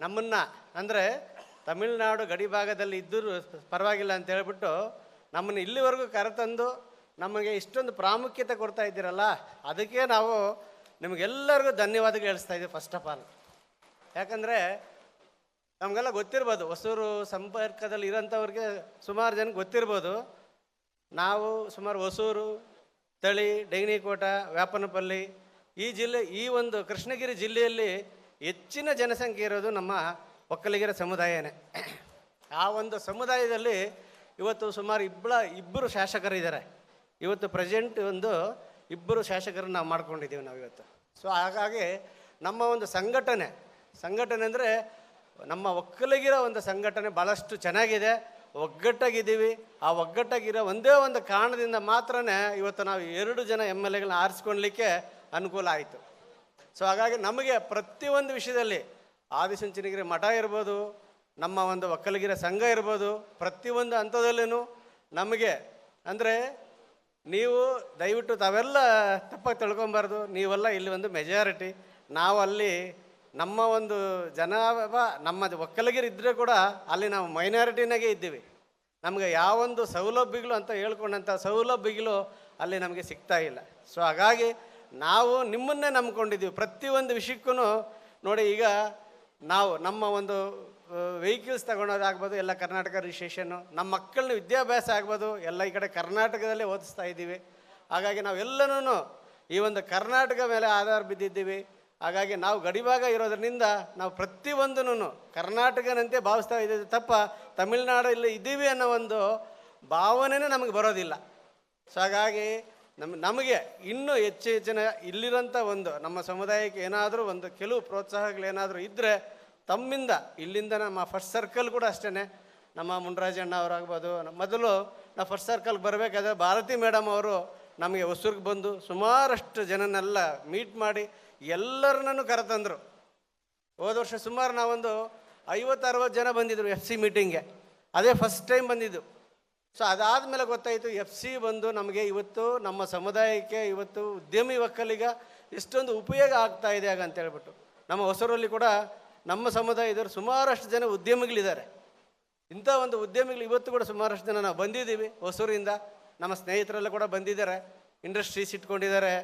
ನಮ್ಮನ್ನು ಅಂದರೆ ತಮಿಳುನಾಡು ಗಡಿ ಭಾಗದಲ್ಲಿ ಇದ್ದರೂ ಪರವಾಗಿಲ್ಲ ಅಂತ ಹೇಳ್ಬಿಟ್ಟು ನಮ್ಮನ್ನು ಇಲ್ಲಿವರೆಗೂ ಕರೆತಂದು ನಮಗೆ ಇಷ್ಟೊಂದು ಪ್ರಾಮುಖ್ಯತೆ ಕೊಡ್ತಾ ಇದ್ದೀರಲ್ಲ, ಅದಕ್ಕೆ ನಾವು ನಿಮಗೆಲ್ಲರಿಗೂ ಧನ್ಯವಾದಗಳು ಹೇಳಿಸ್ತಾ ಇದ್ದೀವಿ ಫಸ್ಟ್ ಆಫ್ ಆಲ್. ಯಾಕಂದರೆ ನಮಗೆಲ್ಲ ಗೊತ್ತಿರ್ಬೋದು, ಹೊಸೂರು ಸಂಪರ್ಕದಲ್ಲಿ ಇರೋಂಥವ್ರಿಗೆ ಸುಮಾರು ಜನಕ್ಕೆ ಗೊತ್ತಿರ್ಬೋದು. ನಾವು ಸುಮಾರು ಹೊಸೂರು, ತಳಿ, ಡೈನಿಕೋಟ, ವ್ಯಾಪನಪಲ್ಲಿ ಈ ಜಿಲ್ಲೆ, ಈ ಒಂದು ಕೃಷ್ಣಗಿರಿ ಜಿಲ್ಲೆಯಲ್ಲಿ ಹೆಚ್ಚಿನ ಜನಸಂಖ್ಯೆ ಇರೋದು ನಮ್ಮ ಒಕ್ಕಲಿಗರ ಸಮುದಾಯನೇ. ಆ ಒಂದು ಸಮುದಾಯದಲ್ಲಿ ಇವತ್ತು ಸುಮಾರು ಇಬ್ಬರು ಶಾಸಕರಿದ್ದಾರೆ. ಇವತ್ತು ಪ್ರೆಸೆಂಟ್ ಒಂದು ಇಬ್ಬರು ಶಾಸಕರನ್ನು ನಾವು ಮಾಡ್ಕೊಂಡಿದ್ದೀವಿ ನಾವು ಇವತ್ತು. ಸೊ ಹಾಗಾಗಿ ನಮ್ಮ ಒಂದು ಸಂಘಟನೆ ಅಂದರೆ ನಮ್ಮ ಒಕ್ಕಲಿಗರ ಒಂದು ಸಂಘಟನೆ ಭಾಳಷ್ಟು ಚೆನ್ನಾಗಿದೆ, ಒಗ್ಗಟ್ಟಾಗಿದ್ದೀವಿ. ಆ ಒಗ್ಗಟ್ಟಾಗಿರೋ ಒಂದೇ ಒಂದು ಕಾರಣದಿಂದ ಮಾತ್ರನೇ ಇವತ್ತು ನಾವು 2 ಜನ MLAಗಳನ್ನ ಆರಿಸ್ಕೊಳ್ಲಿಕ್ಕೆ ಅನುಕೂಲ ಆಯಿತು. ಸೊ ಹಾಗಾಗಿ ನಮಗೆ ಪ್ರತಿಯೊಂದು ವಿಷಯದಲ್ಲಿ ಆದಿಚುಂಚನಗಿರಿ ಮಠ ಇರ್ಬೋದು, ನಮ್ಮ ಒಂದು ಒಕ್ಕಲಿಗರ ಸಂಘ ಇರ್ಬೋದು, ಪ್ರತಿಯೊಂದು ಹಂತದಲ್ಲೂ ನಮಗೆ ಅಂದರೆ ನೀವು ದಯವಿಟ್ಟು ತಾವೆಲ್ಲ ತಪ್ಪಾಗಿ ತಿಳ್ಕೊಬಾರ್ದು. ನೀವೆಲ್ಲ ಇಲ್ಲಿ ಒಂದು ಮೆಜಾರಿಟಿ, ನಾವು ಅಲ್ಲಿ ನಮ್ಮ ಒಂದು ನಮ್ಮ ಒಕ್ಕಲಿಗರು ಇದ್ದರೆ ಕೂಡ ಅಲ್ಲಿ ನಾವು ಮೈನಾರಿಟಿನಾಗೆ ಇದ್ದೀವಿ. ನಮಗೆ ಯಾವೊಂದು ಸೌಲಭ್ಯಗಳು ಅಂತ ಹೇಳ್ಕೊಂಡಂಥ ಸೌಲಭ್ಯಗಳು ಅಲ್ಲಿ ನಮಗೆ ಸಿಗ್ತಾ ಇಲ್ಲ. ಸೊ ಹಾಗಾಗಿ ನಾವು ನಿಮ್ಮನ್ನೇ ನಂಬ್ಕೊಂಡಿದ್ದೀವಿ ಪ್ರತಿಯೊಂದು ವಿಷಯಕ್ಕೂ. ನೋಡಿ, ಈಗ ನಾವು ನಮ್ಮ ಒಂದು ವೆಹಿಕಲ್ಸ್ ತಗೊಳೋದಾಗ್ಬೋದು, ಎಲ್ಲ ಕರ್ನಾಟಕ ರಿಜಿಸ್ಟ್ರೇಷನ್ನು, ನಮ್ಮ ಮಕ್ಕಳನ್ನ ವಿದ್ಯಾಭ್ಯಾಸ ಆಗ್ಬೋದು, ಎಲ್ಲ ಈ ಕಡೆ ಕರ್ನಾಟಕದಲ್ಲೇ ಓದಿಸ್ತಾ ಇದ್ದೀವಿ. ಹಾಗಾಗಿ ನಾವೆಲ್ಲನೂ ಈ ಒಂದು ಕರ್ನಾಟಕ ಮೇಲೆ ಆಧಾರ ಬಿದ್ದಿದ್ದೀವಿ. ಹಾಗಾಗಿ ನಾವು ಗಡಿಭಾಗ ಇರೋದ್ರಿಂದ ನಾವು ಪ್ರತಿಯೊಂದೂ ಕರ್ನಾಟಕನಂತೆ ಭಾವಿಸ್ತಾ ಇದ್ದೀವಿ ತಪ್ಪ ತಮಿಳುನಾಡಲ್ಲಿ ಇದ್ದೀವಿ ಅನ್ನೋ ಒಂದು ಭಾವನೆನೇ ನಮಗೆ ಬರೋದಿಲ್ಲ. ಸೊ ಹಾಗಾಗಿ ನಮಗೆ ಇನ್ನೂ ಹೆಚ್ಚಿನ ಇಲ್ಲಿರೋಂಥ ಒಂದು ನಮ್ಮ ಸಮುದಾಯಕ್ಕೆ ಏನಾದರೂ ಒಂದು ಕೆಲವು ಪ್ರೋತ್ಸಾಹಗಳೇನಾದರೂ ಇದ್ದರೆ ತಮ್ಮಿಂದ, ಇಲ್ಲಿಂದ ನಮ್ಮ ಫಸ್ಟ್ ಸರ್ಕಲ್ ಕೂಡ ಅಷ್ಟೇ, ನಮ್ಮ ಮುನ್ರಾಜಣ್ಣ ಅವರಾಗ್ಬೋದು. ಮೊದಲು ನಾವು ಫಸ್ಟ್ ಸರ್ಕಲ್ಗೆ ಬರಬೇಕಾದ್ರೆ ಭಾರತಿ ಮೇಡಮ್ ಅವರು ನಮಗೆ ಹೊಸೂರಿಗೆ ಬಂದು ಸುಮಾರಷ್ಟು ಜನನೆಲ್ಲ ಮೀಟ್ ಮಾಡಿ ಎಲ್ಲರನ್ನೂ ಕರೆತಂದರು. ಹೋದ ವರ್ಷ ಸುಮಾರು ನಾವೊಂದು 50-60 ಜನ ಬಂದಿದ್ದರು FC ಮೀಟಿಂಗ್ಗೆ, ಅದೇ ಫಸ್ಟ್ ಟೈಮ್ ಬಂದಿದ್ದು. ಸೊ ಅದಾದಮೇಲೆ ಗೊತ್ತಾಯಿತು FC ಬಂದು ನಮಗೆ ಇವತ್ತು ನಮ್ಮ ಸಮುದಾಯಕ್ಕೆ ಇವತ್ತು ಉದ್ಯಮಿ ಒಕ್ಕಲಿಗ ಎಷ್ಟೊಂದು ಉಪಯೋಗ ಆಗ್ತಾ ಇದೆ ಆಗ ಅಂತೇಳ್ಬಿಟ್ಟು. ನಮ್ಮ ಹೊಸೂರಲ್ಲಿ ಕೂಡ ನಮ್ಮ ಸಮುದಾಯದವರು ಸುಮಾರಷ್ಟು ಜನ ಉದ್ಯಮಿಗಳಿದ್ದಾರೆ. ಇಂಥ ಒಂದು ಉದ್ಯಮಿಗಳು ಇವತ್ತು ಕೂಡ ಸುಮಾರಷ್ಟು ಜನ ನಾವು ಬಂದಿದ್ದೀವಿ ಹೊಸೂರಿಂದ. ನಮ್ಮ ಸ್ನೇಹಿತರೆಲ್ಲ ಕೂಡ ಬಂದಿದ್ದಾರೆ, ಇಂಡಸ್ಟ್ರೀಸ್ ಇಟ್ಕೊಂಡಿದ್ದಾರೆ,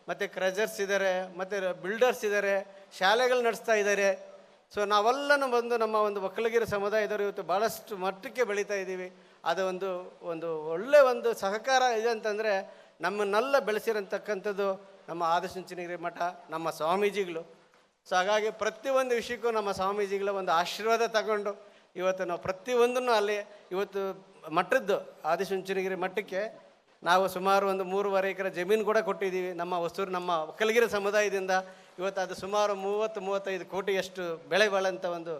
ಮತ್ತು ಕ್ರಜರ್ಸ್ ಇದ್ದಾರೆ, ಮತ್ತು ಬಿಲ್ಡರ್ಸ್ ಇದ್ದಾರೆ, ಶಾಲೆಗಳು ನಡೆಸ್ತಾ ಇದ್ದಾರೆ. ಸೊ ನಾವೆಲ್ಲನೂ ಬಂದು ನಮ್ಮ ಒಂದು ಒಕ್ಕಲಿಗರ ಸಮುದಾಯದವರು ಇವತ್ತು ಭಾಳಷ್ಟು ಮಟ್ಟಕ್ಕೆ ಬೆಳೀತಾ ಇದ್ದೀವಿ. ಅದು ಒಂದು ಒಳ್ಳೆಯ ಒಂದು ಸಹಕಾರ ಇದೆ ಅಂತಂದರೆ ನಮ್ಮನ್ನೆಲ್ಲ ಬೆಳೆಸಿರೋಂಥಕ್ಕಂಥದ್ದು ನಮ್ಮ ಆದಿಚುಂಚನಗಿರಿ ಮಠ, ನಮ್ಮ ಸ್ವಾಮೀಜಿಗಳು. ಸೊ ಹಾಗಾಗಿ ಪ್ರತಿಯೊಂದು ವಿಷಯಕ್ಕೂ ನಮ್ಮ ಸ್ವಾಮೀಜಿಗಳ ಒಂದು ಆಶೀರ್ವಾದ ತಗೊಂಡು ಇವತ್ತು ನಾವು ಪ್ರತಿಯೊಂದನ್ನು ಅಲ್ಲಿ ಇವತ್ತು ಮಠದ್ದು ಆದಿಚುಂಚನಗಿರಿ ಮಠಕ್ಕೆ ನಾವು ಸುಮಾರು ಒಂದು 3.5 ಎಕರೆ ಜಮೀನು ಕೂಡ ಕೊಟ್ಟಿದ್ದೀವಿ ನಮ್ಮ ಹೊಸೂರು ನಮ್ಮ ಒಕ್ಕಲಿಗರ ಸಮುದಾಯದಿಂದ. ಇವತ್ತು ಅದು ಸುಮಾರು 30-35 ಕೋಟಿಯಷ್ಟು ಬೆಳೆ ಬಾಳಂಥ ಒಂದು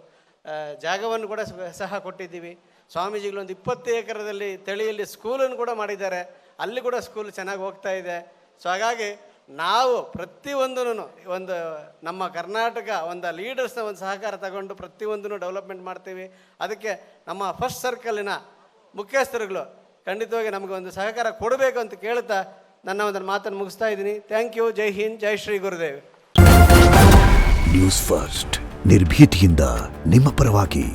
ಜಾಗವನ್ನು ಕೂಡ ಸಹ ಕೊಟ್ಟಿದ್ದೀವಿ. ಸ್ವಾಮೀಜಿಗಳು ಒಂದು 20 ಎಕರೆದಲ್ಲಿ ತಳಿಯಲ್ಲಿ ಸ್ಕೂಲನ್ನು ಕೂಡ ಮಾಡಿದ್ದಾರೆ, ಅಲ್ಲಿ ಕೂಡ ಸ್ಕೂಲ್ ಚೆನ್ನಾಗಿ ಹೋಗ್ತಾ ಇದೆ. ಸೊ ಹಾಗಾಗಿ ನಾವು ಪ್ರತಿಯೊಂದೂ ಒಂದು ನಮ್ಮ ಕರ್ನಾಟಕ ಒಂದು ಲೀಡರ್ಸ್ನ ಒಂದು ಸಹಕಾರ ತಗೊಂಡು ಪ್ರತಿಯೊಂದನ್ನು ಡೆವಲಪ್ಮೆಂಟ್ ಮಾಡ್ತೀವಿ. ಅದಕ್ಕೆ ನಮ್ಮ ಫಸ್ಟ್ ಸರ್ಕಲಿನ ಮುಖ್ಯಸ್ಥರುಗಳು ಖಂಡಿತವಾಗಿ ನಮಗೆ ಒಂದು ಸಹಕಾರ ಕೊಡಬೇಕು ಅಂತ ಕೇಳ್ತಾ ನನ್ನ ಒಂದು ಮಾತನ್ನು ಮುಗಿಸ್ತಾ ಇದ್ದೀನಿ. Thank you. ಜೈ ಹಿಂದ್, ಜೈ ಶ್ರೀ ಗುರುದೇವ್. ನ್ಯೂಸ್ ಫಸ್ಟ್, ನಿರ್ಭೀತಿಯಿಂದ ನಿಮ್ಮ ಪರವಾಗಿ.